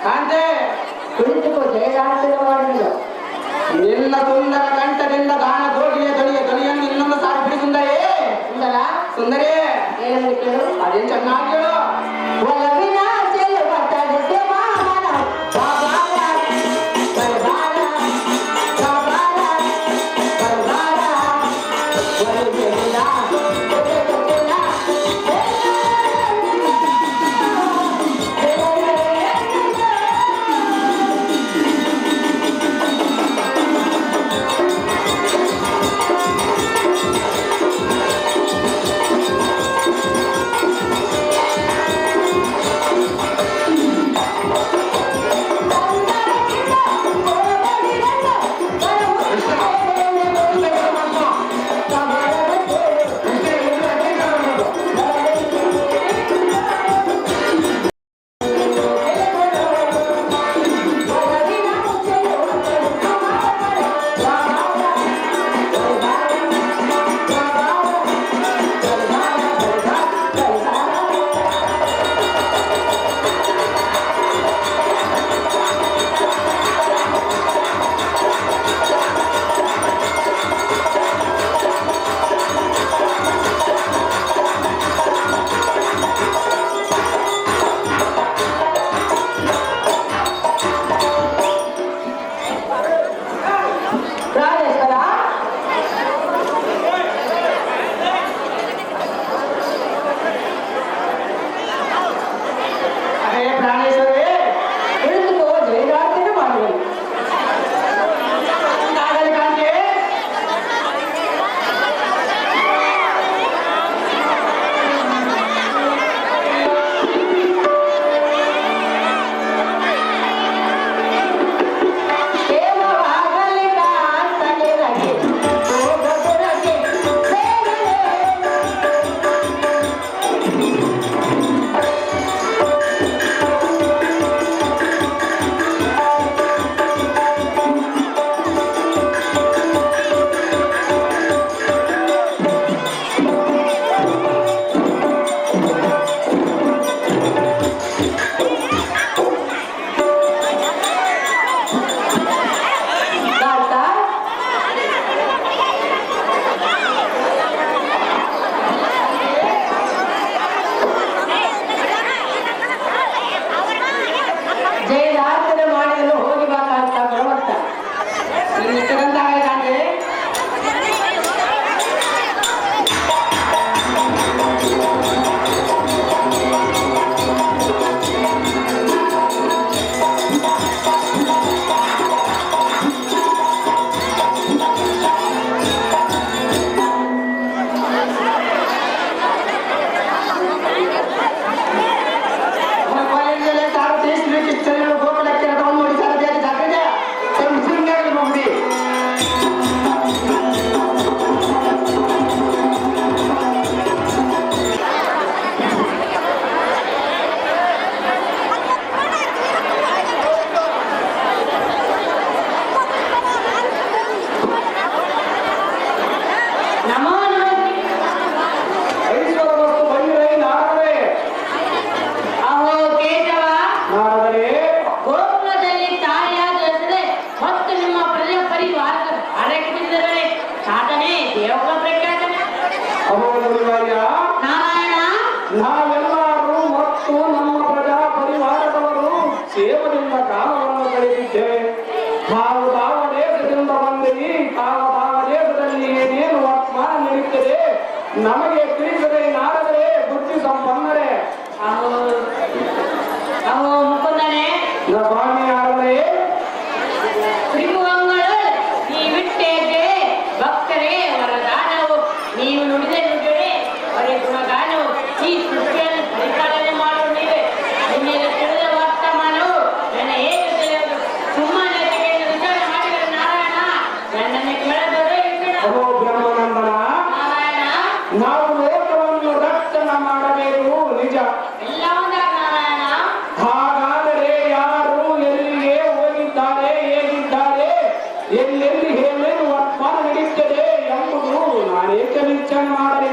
Speaker 2: ಕಾಂತೆ
Speaker 1: ಕುಳಿತುಕೋ ಜಯಗಾನದ ಮಾಡಿದ್ರು.
Speaker 2: ನಿನ್ನ ಸುಂದರ ಕಂಠದಿಂದ ಗಾನ ಗೋಟಿಯ ಧ್ವನಿಯನ್ನು ಇನ್ನೊಂದು ಸಾರಿ ಬಿಡಿ ಸುಂದರಿ.
Speaker 1: ಸುಂದರ
Speaker 2: ಸುಂದರಿ
Speaker 1: ಏನಂತ ಕೇಳು.
Speaker 2: ಅದೇನ್ ಚೆನ್ನಾಗಿ ಹೇಳು.
Speaker 1: ಒಲವಿನ ಚೆಲುವ ತಡೆದೆ ಮಾಮನ ಬಾಬಾರ ಬರ್ಬಾರ ಬಾಬಾರ ಬರ್ಬಾರ ಒಲವಿನ
Speaker 2: ನಾವೆಲ್ಲರೂ ಮತ್ತು ನಮ್ಮ ಪ್ರಜಾ ಪರಿವಾರದವರು ಸೇವದಿಂದ ಕಾಲವನ್ನು ಕಳೆದಿದ್ದೇವೆ. ನಾವು ತಾವ ದೇಶದಿಂದ ಬಂದಿರಿ, ತಾವ ದೇಶದಲ್ಲಿ ಏನೇನು ವರ್ತಮಾನ ನಡೀತದೆ ನಮಗೆ ತಿಳಿಸದೆ ನಾರದರೆ ಬುದ್ಧಿ ಸಂಪನ್ನರೇ.
Speaker 1: ಮುಕುಂದನೇ
Speaker 2: ಸ್ವಾಮಿ ಆರದೇ
Speaker 1: ತ್ರಿಭುವಂಗಳು ನೀವಿಟ್ಟೇಗೆ ಭಕ್ತರೇ ವರದಾನವು ನೀವು ನುಡಿದ ನುಡಿಯೇ ಅವರೇ ಗುಣಗಾನವು ಈ ಸೃಷ್ಟಿಯನ್ನು ಪರಿಪಾಲನೆ ಮಾಡುವ ನೀವೇ. ನಿನ್ನೆ ತಿಳಿದ ವರ್ತಮಾನವು ನನ್ನ ಹೇಗೆ ತಿಳಿಯದು? ಸುಮ್ಮನೆ ವಿಚಾರ ಮಾಡಿದ ನಾರಾಯಣ ನನ್ನನ್ನು ಕೇಳಬೇಡ
Speaker 2: ಬ್ರಹ್ಮನಂದನ.
Speaker 1: ನಾರಾಯಣ
Speaker 2: ನಾವು ಲೋಕವನ್ನು ರಕ್ಷಣೆ ಮಾಡಬೇಕು ನಿಜ.
Speaker 1: ಎಲ್ಲ ಒಂದಾಗ ನಾರಾಯಣ.
Speaker 2: ಹಾಗಾದರೆ ಯಾರು ಎಲ್ಲಿಗೆ ಹೋಗಿದ್ದಾರೆ, ಹೇಗಿದ್ದಾರೆ, ಎಲ್ಲೆಲ್ಲಿ ಏನೇನು ವರ್ತಮಾನ ನಡೀತದೆ ಎಂಬುದು ನಾನೇಕೆ ನಿರೀಕ್ಷಣೆ ಮಾಡಲಿ.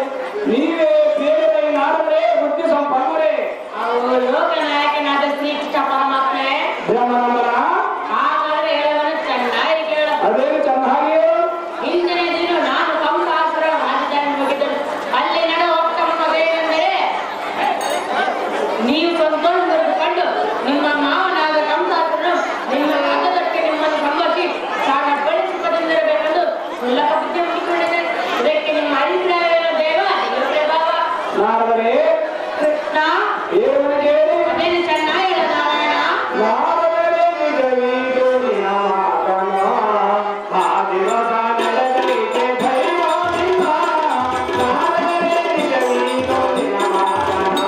Speaker 2: ನೀವೇ ಬೇರೆ ನಾಡರೆ ಬುದ್ಧಿ ಸಂಪನ್ನರೇ.
Speaker 1: ಲೋಕನಾಯಕನಾದ ಶ್ರೀಕೃಷ್ಣ ಪರಮಾತ್ಮೆ
Speaker 2: ಬ್ರಹ್ಮನಂದನ
Speaker 1: ಹಾಗಾದ್ರೆ ಹೇಳವನು ಚೆನ್ನಾಗಿ ಕೇಳು.
Speaker 2: ಅದೇನು ಚೆನ್ನಾಗಿ ಹೇಳು.
Speaker 1: ಹಿಂದಿನ ದಿನ ನಾನು ಕಂಸಾಸುರ ರಾಜಧಾನಿ ಹೋಗಿದ್ದನು. ಅಲ್ಲಿ ನಡೆದ ಒಪ್ಪಂದವೇನೆಂದರೆ, ನೀವು ಸಂತೋಷವನ್ನು ಕಂಡು ನಿಮ್ಮ ಮಾವನಾದ ಕಂಸಾಸುರನು ನಿಮ್ಮ ರಥದಕ್ಕೆ ನಿಮ್ಮನ್ನು ಸಂಬಂಧಿ ಸಾಗ ಬಳಸಿಕೊಂಡಿರಬೇಕೆಂದು ಉಲ್ಲಕ ಬುದ್ಧಿ ಮುಗಿಕೊಂಡಿದೆ. ಇದಕ್ಕೆ ನಿಮ್ಮ ಅಭಿಪ್ರಾಯವೇನು ದೇವ? ಇವರೇ ಬಾಬಾ
Speaker 2: ನಾರದರೆ
Speaker 1: ಕೃಷ್ಣ
Speaker 2: ಏನು ಕೇಳಿ
Speaker 1: ಅದೇನು ಚೆನ್ನಾಗಿ ಹೇಳ ನಾರಾಯಣ.
Speaker 2: ನಾರದರೆ ನಿಜವೀದು ನಿನ್ನ ಮಾತನು ಆ ದಿವಸ ನಡೆದೈತೆ ದೈವ ನಿಮ್ಮ ನಾರದರೆ ನಿಜವೀದು ನಿನ್ನ ಮಾತನು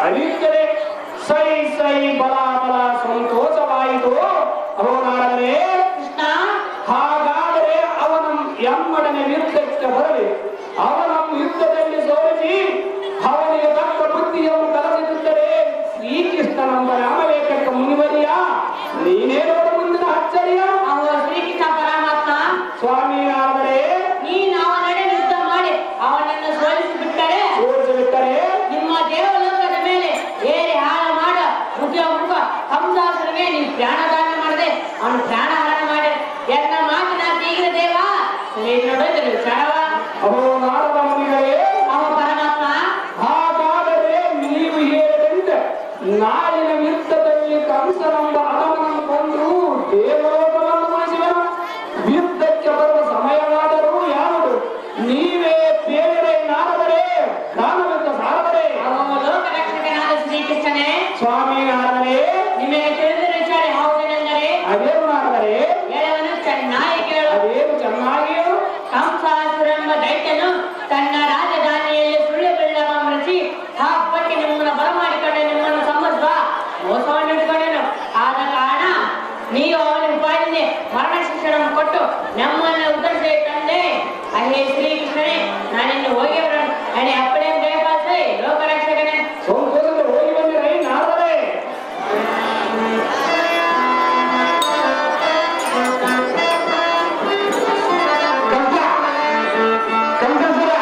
Speaker 2: ಅರಿಯುತ್ತದೆ. ಸೈ ಸೈ ಬಲ ಬಲ ಸಂತೋಷವಾಯಿತು. ಅವನಾದರೆ
Speaker 1: ಕೃಷ್ಣ
Speaker 2: ಹಾಗಾದರೆ ಅವನ ಎಮ್ಮಡನೆ ಯುದ್ಧಕ್ಕೆ ಬರಲಿ. ಅವನ ಯುದ್ಧದಲ್ಲಿ ಸೋಲಿಸಿ ಅವನಿಗೆ ತಕ್ಕ ಬುದ್ಧಿಯನ್ನು ಕಲಿಸಿರುತ್ತದೆ. ಶ್ರೀಕೃಷ್ಣನೆಂಬ ರಾಮಲೇಖಕ ಮುನಿವರಿಯ ನೀನೇ ನೋಡ ಮುಂದಿನ ಅಚ್ಚರಿಯ.
Speaker 1: ಅವರು ಶ್ರೀಕೃಷ್ಣ ಪರಮಾತ್ಮ
Speaker 2: ಸ್ವಾಮಿ ಆದರೆ
Speaker 1: ನೀನು ಅವನಡೆ ಯುದ್ಧ ಮಾಡಿ ಅವನನ್ನು ಸೋಲಿಸಿಬಿಟ್ಟರೆ ನಿಮ್ಮ ದೇವಲೋಕದ ಮೇಲೆ ಏರಿ ಹಾಳ ಮಾಡ ಮುಖ ಕಂಸಾಸುರನಿಗೆ ನೀವು ಪ್ರಾಣದಾನ ಮಾಡದೆ ಅವನು ಪ್ರಾಣಹರಣ ಮಾಡಿ ಎನ್ನ ಮಾತಿನ ತೀಗ್ರ ದೇವ ನೋಡಿದ್ರು ಚರವ
Speaker 2: ಅಹೋ ನಾರದ ಮುನಿಗಳೇ,
Speaker 1: ಅವ ಪರಮಾತ್ಮ
Speaker 2: ಹಾಗಾದರೆ ನೀವು ಹೇಳಿದಂತೆ ನಾಳಿನ ಯುದ್ಧದಲ್ಲಿ ಕಂಸನೆಂಬ ಅಧಮನನ್ನು ಕೊಂದು ದೇವಲೋಕವನ್ನು ಉಳಿಸುವನು. ಯುದ್ಧಕ್ಕೆ ಬರುವ ಸಮಯವಾದರೂ ಯಾವುದು? ನೀವೇ ಬೇರೆ ನಾರದರೆ ಜ್ಞಾನವಿದ್ದ ಸಾರದರೆ
Speaker 1: ಅವನು ಲೋಕ ರಕ್ಷಕನಾದ ಶ್ರೀಕೃಷ್ಣನೇ.
Speaker 2: ಸ್ವಾಮಿ ನಾರದರೆ
Speaker 1: ನಿಮಗೆ ತಿಳಿದ ವಿಚಾರ ಯಾವುದೇನೆಂದರೆ
Speaker 2: ಅದೇನು ನಾರದರೆ
Speaker 1: ಹೇಳವನು ಚೆನ್ನಾಗಿ ಕೇಳು.
Speaker 2: ಅದೇನು ಚೆನ್ನಾಗಿಯೂ
Speaker 1: ಕಂಸಾಸುರೆಂಬ ದೈತ್ಯನು ತನ್ನ ರಾಜಧಾನಿಯಲ್ಲಿ ಸುಳ್ಳು ಬೆಳ್ಳವ ಮರೆಸಿ ಹಬ್ಬಕ್ಕೆ ನಿಮ್ಮನ್ನು ಬರಮಾಡಿಕೊಂಡು ನಿಮ್ಮನ್ನು ಸಂಬಂಧಿಸುವ ಮೋಸವನ್ನು ಇಟ್ಕೊಂಡನು. ಆದ ಕಾರಣ ನೀವು ಅವನ ಉಪಾಯದಿಂದ ಮರಣ ಶಿಕ್ಷಣ ಕೊಟ್ಟು ನಮ್ಮನ್ನು ಉತ್ತರಿಸಿ ತಂದೆ. ಅಲ್ಲೇ ಶ್ರೀಕೃಷ್ಣನೇ ನಾನಿನ್ನು ಹೋಗಿ ಬರೋಣ. ಅಲ್ಲೇ ಅಪ್ಪಳೇ ದಯಪಾಲಿಸಿ ಲೋಕರಕ್ಷಕನೇ.
Speaker 2: ಸಂತೋಷದ ಹೋಗಿ ಬಂದಿರೈ ನಾರದರೆ. ಕಂಸರ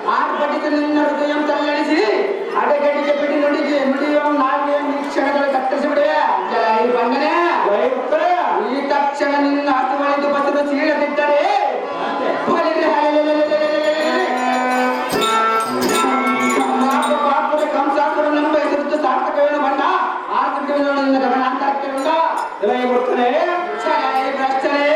Speaker 2: ಆರ್ಭಟಿಸಿ ನಿನ್ನ ಹೃದಯ ತಲ್ಲಣಿಸಿ ಅಡಗಡಿಗೆ ಬಿಡಿ ನುಡಿಯುವ ನಾಲ್ಗೆ ಈ ಕ್ಷಣಗಳ ಕತ್ತರಿಸಿ ಬಿಡುವೆ ಜೈ ಬಂಗನೆ ಈ ತಕ್ಷಣ ನಿನ್ನ ಹಸುವಳಿದು ಬಸದು ಸೀಳದಿದ್ದರೆ ಕಂಸಾಸುರ ನಮ್ಮ ಹೆಸರಿದ್ದು ಸಾರ್ಥಕವೇನು ಬಣ್ಣ ಆ ಸುಖವೇನು ನಿನ್ನ ಗಮನಾಂತರಕ್ಕೆ ಉಂಟ ಜೈ ಬರ್ತಾನೆ ಜೈ ಭ್ರಷ್ಟರೇ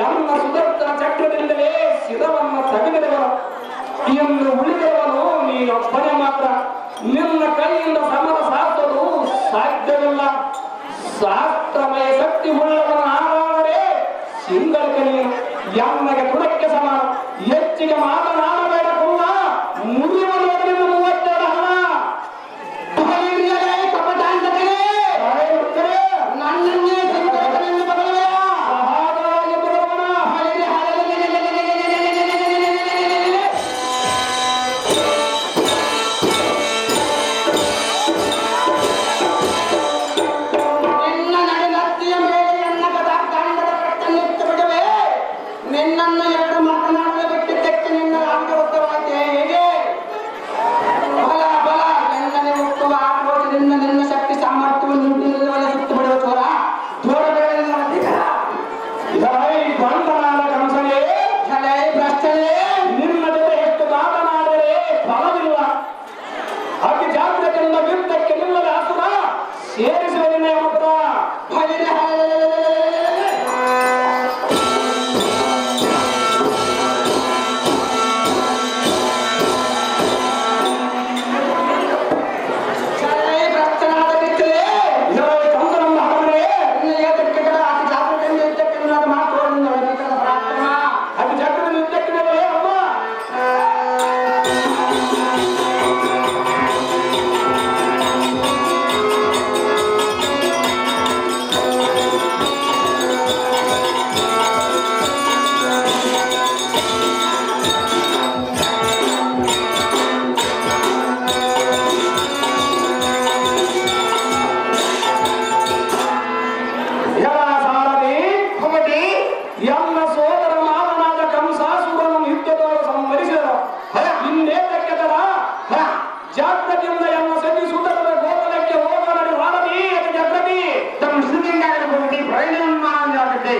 Speaker 3: ಎನ್ನ ಸುದರ್ಶನ ಚಕ್ರದಿಂದಲೇ ಶಿರವನ್ನು ತೆಗೆದಿರುವನು. ಇನ್ನು ಉಳಿದವನು ನೀನೊಬ್ಬನೇ ಮಾತ್ರ. ನಿನ್ನ ಕೈಯಿಂದ ಸಮರ ಸಾಧಿಸಲು ಸಾಧ್ಯವಿಲ್ಲ. ಶಾಸ್ತ್ರಮಯ ಶಕ್ತಿ ಉಳ್ಳವನ ಆರಾದರೆ ಸಿಂಗಲ್ಕ ನೀನು ಎನ್ನಗೆ ತುಡಕ್ಕೆ ಸಮಾನ. ಹೆಚ್ಚಿಗೆ ಮಾತನಾಡಬೇಡ ಕೂಡ ಮುಗಿಯುವುದರಿಂದ 32 ಹಣ
Speaker 2: ನನ್ನನ್ನೇ ಸಿಂಗಲ್ಕನೆಂದು ಬದಲುವೆಯಾ?
Speaker 3: ಹಾಗಾಗಿ ಬರುವನ
Speaker 2: ನಿನ್ನ ನಡೆನತ್ತಿಯ ಮೇಲೆ ನನ್ನ ಕಥಾಕಾಂಡದ ಕಟ್ಟನ್ನೆತ್ತು ಬಿಡುವೆ. ನಿನ್ನನ್ನು ಎರಡು ಮಾತನಾಡಲು ಬಿಟ್ಟಿದ್ದಕ್ಕೆ ನಿನ್ನ ರಾಮವತ್ತವಾಯಿತೆ ಹೇಗೆ? ಬಲ ಬಲ ಎನ್ನನೆ ಮುಟ್ಟುವ ಆಕ್ರೋಶದಿಂದ ನಿನ್ನ ಶಕ್ತಿ ಸಾಮರ್ಥ್ಯವನ್ನು ನಿಂತಿರುವಲ್ಲಿ ಸುತ್ತು ಬಿಡುವ ಚೋರ ತೋರಬೇಡ ಅಧಿಕಾರ.
Speaker 3: ಇದರೈ ಬಂಧನಾದ ಕಂಸನೇ,
Speaker 2: ಹಳೆ ಭ್ರಷ್ಟನೇ,
Speaker 3: ನಿನ್ನ ಜೊತೆ ಎಷ್ಟು ಮಾತನಾಡಲೇ ಫಲವಿಲ್ಲ. ಅತಿ ಜಾಗೃತಿಯಿಂದ ಯುದ್ಧಕ್ಕೆ ನಿಲ್ಲದ ಅಸುರ ಸೇರಿಸುವ ನಿನ್ನ ಪುತ್ರ.
Speaker 2: ಹಳಿರೆ ಹಳೆ ಭ್ರಷ್ಟನಾದ ಕಿತ್ತಲೇ
Speaker 3: ಇದರೈ ಕಂಸನಮ್ಮ ಹಣವೇ,
Speaker 2: ನಿನ್ನ ಏತಕ್ಕೆ ಅತಿ ಜಾಗೃತಿಯಿಂದ ಯುದ್ಧಕ್ಕೆ ನಿನ್ನದು ಮಾತು ನಿನ್ನ ಒಳಗಿದ್ದ ಪರಾಕ್ರಮ.
Speaker 3: ಅತಿ ಜಾಗೃತಿ ಯುದ್ಧಕ್ಕೆ ನಿಲ್ಲಲೇ ಅಮ್ಮ. ಎಲ ಸಾರಥಿ,
Speaker 2: ಹುಮಟಿ
Speaker 3: ಎನ್ನ ಸೋದರ ಮಾವನಾದ ಕಂಸಾಸುರನನ್ನು ಯುದ್ಧದೊಳಗೆ ಸಂಹರಿಸಿದರು. ಇನ್ನೇತಕ್ಕೆ ತಡ? ಜಾಗೃತಿಯಿಂದ ಎನ್ನ ಸತಿ ಸುತರದ ಗೋಕುಲಕ್ಕೆ ಹೋಗಲಡಿ ಸಾರಥಿ. ಅತಿ ಜಾಗೃತಿ
Speaker 2: ತಮ್ಮ ಶ್ರುತಿಯಿಂದಾಗಲು ಹುಮಟಿ ಪ್ರಯೋಜನವಾಗಿದೆ.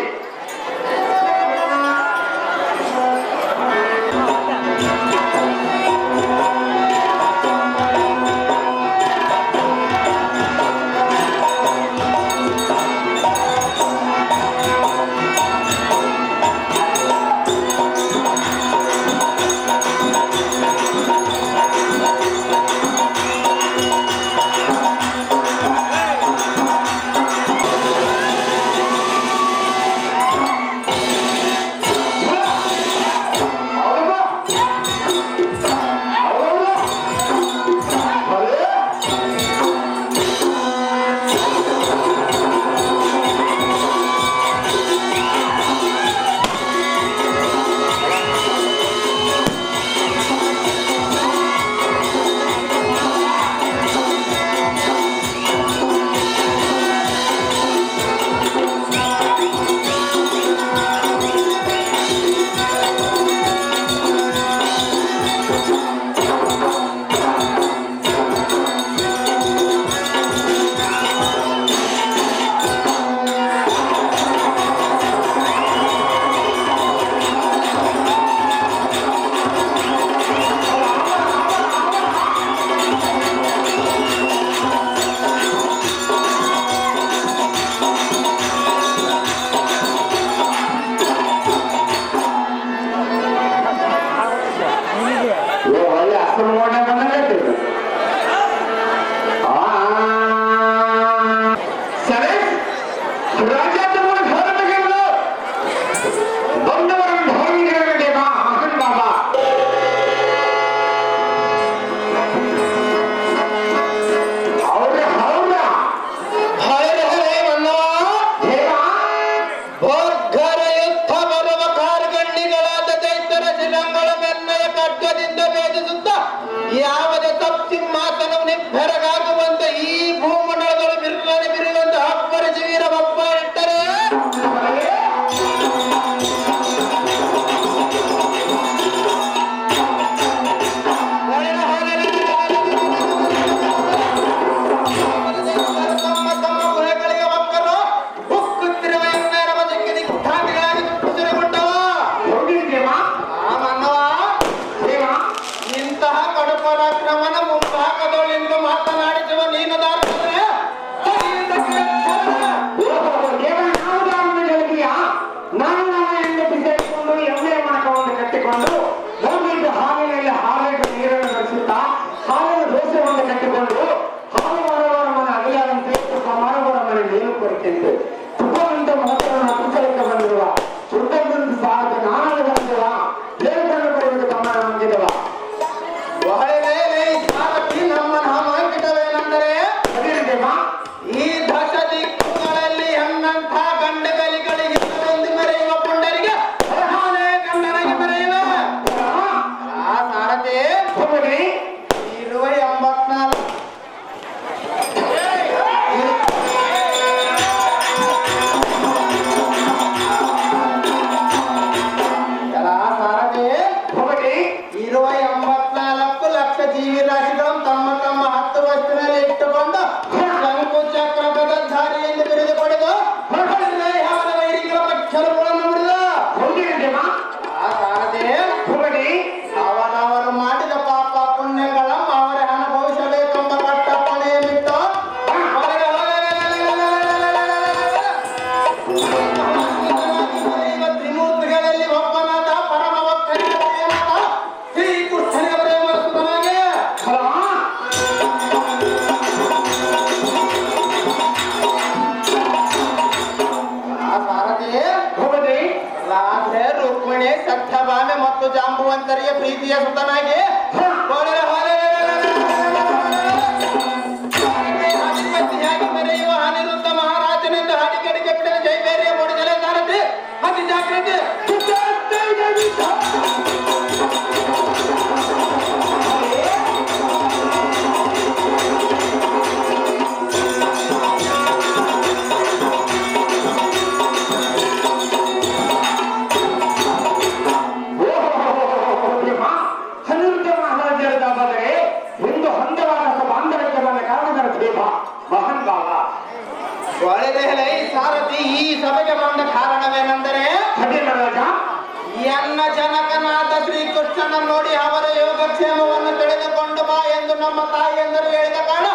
Speaker 2: ಯಾವದ ತಪ್ಸಿಂಹಾಸನವು ನಿಬ್ಬೆರಗಾಗುವಂತ ಈ ಭೂಮಂಡಲಗಳು ಬಿರುಗಾಳಿ ಬಿರುವಂತ ಅಪ್ಪರಿಸಿ ವೀರಬಪ್ಪ ಇಟ್ಟರೆ ತ್ರಿಮೂರ್ತಿಗಳಲ್ಲಿ ಒಬ್ಬನಾದ ಪರಮ ಭಕ್ತನಾದ ಪ್ರೇಮದ ಶ್ರೀಕೃಷ್ಣನಿಗೆ ಪ್ರೇಮ ಸುತನಾಗಿ ಸಾರಥಿ
Speaker 3: ಹೋಗದ್ರಿ
Speaker 2: ರಾಧೆ ರುಕ್ಮಿಣಿ ಸತ್ಯಭಾಮೆ ಮತ್ತು ಜಾಂಬುವಂತರಿಗೆ ಪ್ರೀತಿಯ ಸುತನಾಗಿ ಅಧಿಪತಿಯಾಗಿ ಮೆರೆಯುವ ಅನಿರುದ್ಧ ಮಹಾರಾಜನಿಂದ ಅಡಿಗಡಿಗೆ ಬಿಡಲು ಜೈಬೇರಿಯ ಮೂಡಿದಲೇ ಸಾರಥಿ ಅತಿ ಜಾಗೃತಿ
Speaker 3: ಅನಿರುದ್ಧ ಮಹಾರಾಜರಾದರೆ ಒಂದು ಹಂದವಾದ ಬಾಂಧವ್ಯಕ್ಕೆ ಬಂದ ಕಾರಣದ ಪ್ರೇಮ ಮಹಾನ್ ಭಾವ
Speaker 2: ಒಳ್ಳೆದೇ ಸಾರಥಿ ಈ ಸಭೆಗೆ ಬಂದ ಕಾರಣವೇನೆಂದರೆ
Speaker 3: ಅದೇನ ರಾಜ
Speaker 2: ಎನ್ನ ಜನಕನಾದ ಶ್ರೀಕೃಷ್ಣನ ನೋಡಿ ಅವರ ಯೋಗಕ್ಷೇಮವನ್ನು ತಿಳಿದುಕೊಂಡು ಬಾ ಎಂದು ನಮ್ಮ ತಾಯಿಯಂದರು ಹೇಳಿದ ಕಾರಣ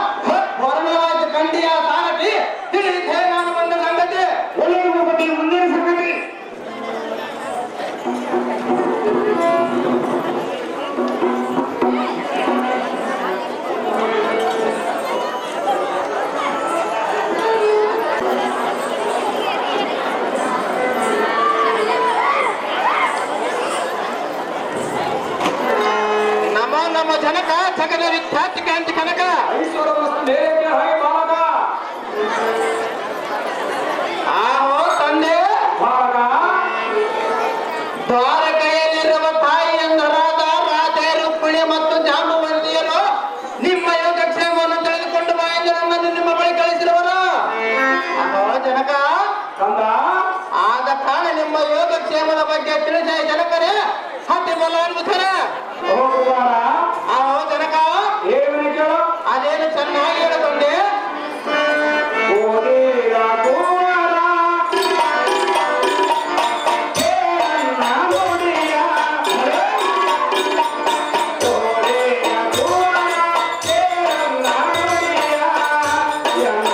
Speaker 2: ವರ್ಣರಾಜ ಖಂಡಿಯ ಸಾರಥಿ ತಿಳಿದೇ ನಾನು ಬಂದ ಸಂಗತಿ
Speaker 3: ಒಳ್ಳೆಯ ಬಗ್ಗೆ ಮುಂದಿನ ಸಂಗತಿ
Speaker 2: ನಮೋ ನಮ್ಮ ಜನಕ ಜಗದ ವಿಖ್ಯಾತಿ ಕಾಂತಿ ಕನಕ
Speaker 3: ಐಶ್ವರ ನೇರಕ್ಕೆ ಹಾಗೆ ಬಾಲಕ
Speaker 2: ಆಹೋ ತಂದೆ
Speaker 3: ಬಾಲಕ
Speaker 2: ದ್ವಾರಕೆಯಲ್ಲಿರುವ ತಾಯಿಯಂದರಾದ ರಾಧೆ ರುಕ್ಮಿಣಿ ಮತ್ತು ಜಾಂಬುವಂತಿಯರು ನಿಮ್ಮ ಯೋಗಕ್ಷೇಮವನ್ನು ತಿಳಿದುಕೊಂಡು ಬಾ ಎಂದು ನಮ್ಮನ್ನು ನಿಮ್ಮ ಬಳಿ ಕಳಿಸಿರುವರು ಆಹೋ ಜನಕ
Speaker 3: ಕಂದ
Speaker 2: ಆದ ಕಾರಣ ನಿಮ್ಮ ಯೋಗಕ್ಷೇಮದ ಬಗ್ಗೆ ತಿಳಿದ ಜನಕರೇ ಹತ್ತಿ ಬಲಾನ್ವಿತರ
Speaker 3: ಹೋಗುವಾರ
Speaker 2: ಆಹೋ ಜನಕ
Speaker 3: ಏನು ಕೇಳು
Speaker 2: ಅದೇನು ಚೆನ್ನಾಗಿ ಹೇಳಿಕೊಂಡೆ
Speaker 3: ಓದಿರ ಕುಮಾರ ಕೇರನ್ನ ನುಡಿಯ ಓದಿರ ಕುಮಾರ ಕೇರನ್ನ ನುಡಿಯ ಎನ್ನ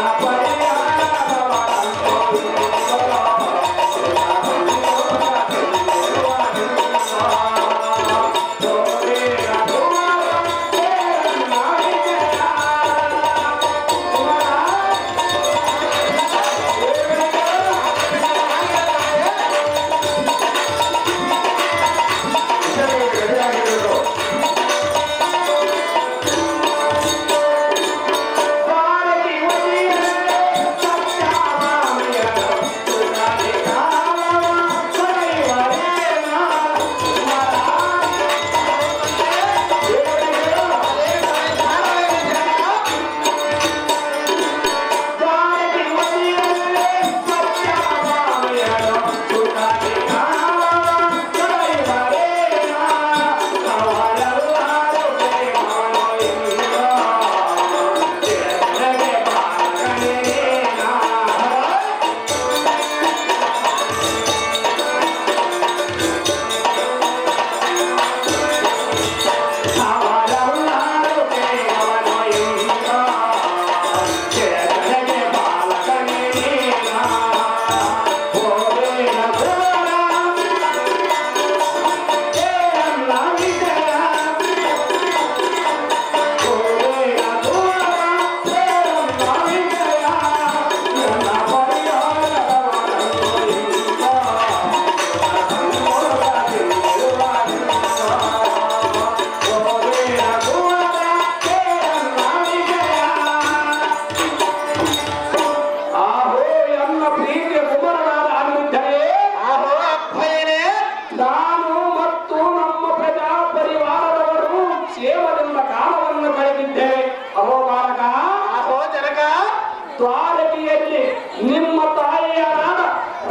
Speaker 3: ದ್ವಾರಕೆಯಲ್ಲಿ ನಿಮ್ಮ ತಾಯಿಯರಾದ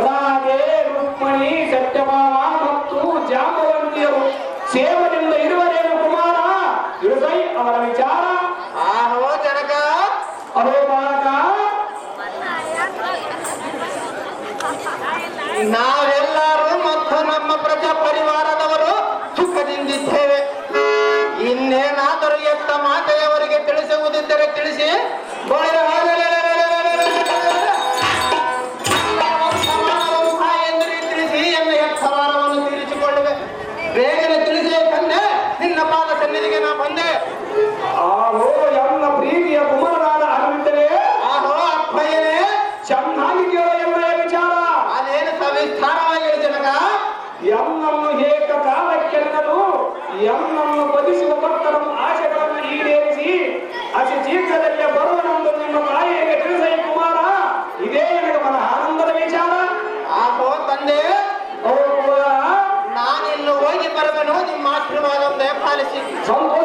Speaker 3: ರಾಧೆ ರುಕ್ಮಿಣಿ ಸತ್ಯಭಾಮ ಮತ್ತು ಜಾಂಬವಂತಿಯರು ಸೇವದಿಂದ ಇರುವರೇನು ಕುಮಾರ ಇಳಿಸೈ ಅವರ ವಿಚಾರ.
Speaker 2: ಆಹೋ ಜನಕ,
Speaker 3: ಅಹೋ ಬಾಲಕ,
Speaker 2: ನಾವೆಲ್ಲರೂ ಮತ್ತು ನಮ್ಮ ಪ್ರಜಾ ಪರಿವಾರದವರು ಸುಖದಿಂದಿದ್ದೇವೆ. ಇನ್ನೇನಾದರೂ ಎತ್ತ ಮಾತೆಯವರಿಗೆ ತಿಳಿಸುವುದಿದ್ದರೆ ತಿಳಿಸಿ.
Speaker 3: ಎನ್ನನ್ನು ಬದಿಸುವ ಭಕ್ತರ ಆಶೆಗಳನ್ನು ಈಡೇರಿಸಿ ಅತಿ ಶೀಘ್ರದಲ್ಲೇ ಬರುವನೆಂದು ನಿಮ್ಮ ತಾಯಿಗೆ ತಿಳಿಸೈ ಕುಮಾರ. ಇದೇ ನನಗೆ ಮನ ಆನಂದದ ವಿಚಾರ.
Speaker 2: ಆಹೋ ತಂದೆ,
Speaker 3: ಅವರು ಕುಮಾರ
Speaker 2: ನಾನಿನ್ನು ಹೋಗಿ ಬರುವೆನು. ನಿಮ್ಮ ಆಶೀರ್ವಾದ ಪಾಲಿಸಿ.
Speaker 3: ಸಂತೋಷ